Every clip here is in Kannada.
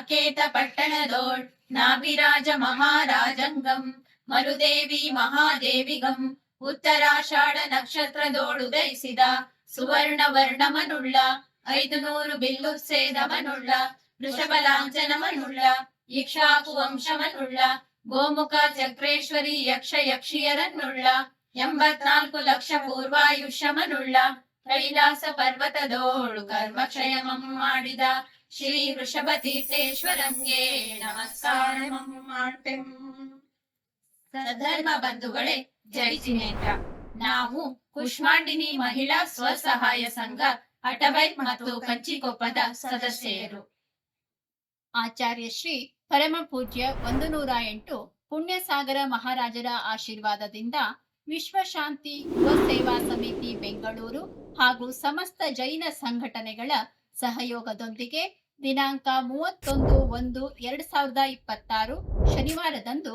ಸಾಕೇತ ಪಟ್ಟಣದೋಳ್ ನಾಭಿರಾಜ ಮಹಾರಾಜಂಗಂ ಮರುದೇವಿ ಮಹಾದೇವಿಗಂ ಉತ್ತರಾಷಾಢ ನಕ್ಷತ್ರದೋಳುದಯಿಸಿದ ಸುವರ್ಣ ವರ್ಣಮನುಳ್ಳ 500 ಬಿಲ್ಲುತ್ಸೇದಮನುಳ್ಳ ವೃಷಭಲಾಂಛನಮನುಳ್ಳ ಇಕ್ಷಾಕು ವಂಶಮನುಳ್ಳ ಗೋಮುಖ ಚಕ್ರೇಶ್ವರಿ ಯಕ್ಷ ಯಕ್ಷಿಯರನ್ನುಳ್ಳ 84 ಲಕ್ಷ ಪೂರ್ವಾಯುಷ್ಯಮನುಳ್ಳ ಕೈಲಾಸ ಪರ್ವತದೋಳು ಕರ್ಮಕ್ಷಯಮಂ ಮಾಡಿದ ಶ್ರೀ ವೃಷಭ ತೀರ್ಥೇಶ್ವರಂಗೆ ನಮಸ್ಕಾರ ಮಾಡ್ತೆಂ. ಸಧರ್ಮ ಬಂಧುಗಳೇ, ಜೈ ಜಿನೇಂದ್ರ. ನಾವು ಕುಷ್ಮಾಂಡಿನಿ ಮಹಿಳಾ ಸ್ವಸಹಾಯ ಸಂಘ ಅಟಬೈಲ್ ಮತ್ತು ಕಂಚಿಕೊಪ್ಪದ ಸದಸ್ಯರು. ಆಚಾರ್ಯ ಶ್ರೀ ಪರಮ ಪೂಜ್ಯ 108 ಪುಣ್ಯಸಾಗರ ಮಹಾರಾಜರ ಆಶೀರ್ವಾದದಿಂದ ವಿಶ್ವಶಾಂತಿ ಗೋ ಸೇವಾ ಸಮಿತಿ ಬೆಂಗಳೂರು ಹಾಗೂ ಸಮಸ್ತ ಜೈನ ಸಂಘಟನೆಗಳ ಸಹಯೋಗದೊಂದಿಗೆ ದಿನಾಂಕ 31/1/2026 ಶನಿವಾರದಂದು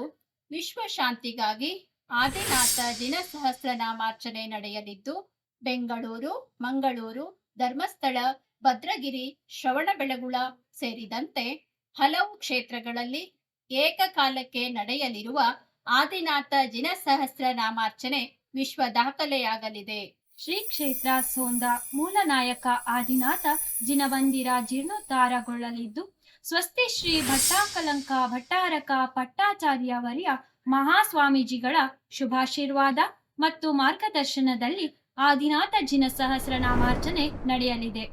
ವಿಶ್ವಶಾಂತಿಗಾಗಿ ಆದಿನಾಥ ದಿನ ಸಹಸ್ರನಾಮಾರ್ಚನೆ ನಡೆಯಲಿದ್ದು, ಬೆಂಗಳೂರು, ಮಂಗಳೂರು, ಧರ್ಮಸ್ಥಳ, ಭದ್ರಗಿರಿ, ಶ್ರವಣಬೆಳಗೊಳ ಸೇರಿದಂತೆ ಹಲವು ಕ್ಷೇತ್ರಗಳಲ್ಲಿ ಏಕಕಾಲಕ್ಕೆ ನಡೆಯಲಿರುವ ಆದಿನಾಥ ದಿನ ಸಹಸ್ರನಾಮಾರ್ಚನೆ ವಿಶ್ವ ದಾಖಲೆಯಾಗಲಿದೆ. ಶ್ರೀ ಕ್ಷೇತ್ರ ಸೋಂದ ಮೂಲ ನಾಯಕ ಆದಿನಾಥ ಜಿನವಂದಿರ ಜೀರ್ಣೋದ್ಧಾರಗೊಳ್ಳಲಿದ್ದು, ಸ್ವಸ್ತಿ ಶ್ರೀ ಭಟ್ಟಾಕಲಂಕ ಭಟ್ಟಾರಕ ಪಟ್ಟಾಚಾರ್ಯ ವರ್ಯ ಮಹಾಸ್ವಾಮೀಜಿಗಳ ಶುಭಾಶೀರ್ವಾದ ಮತ್ತು ಮಾರ್ಗದರ್ಶನದಲ್ಲಿ ಆದಿನಾಥ ಜಿನ ಸಹಸ್ರನಾಮಾರ್ಚನೆ ನಡೆಯಲಿದೆ.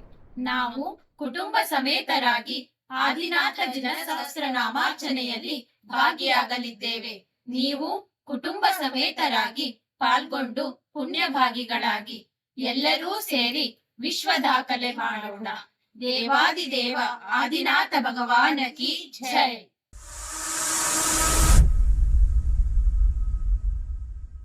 ನಾವು ಕುಟುಂಬ ಸಮೇತರಾಗಿ ಆದಿನಾಥ ಜಿನ ಸಹಸ್ರನಾಮಾರ್ಚನೆಯಲ್ಲಿ ಭಾಗಿಯಾಗಲಿದ್ದೇವೆ. ನೀವು ಕುಟುಂಬ ಸಮೇತರಾಗಿ ಪಾಲ್ಗೊಂಡು ಪುಣ್ಯಭಾಗಿಗಳಾಗಿ ಎಲ್ಲರೂ ಸೇರಿ ವಿಶ್ವ ದಾಖಲೆ ಮಾಡೋಣ. ದೇವಾದಿದೇವ ಆದಿನಾಥ ಭಗವಾನ ಕಿ ಜೈ.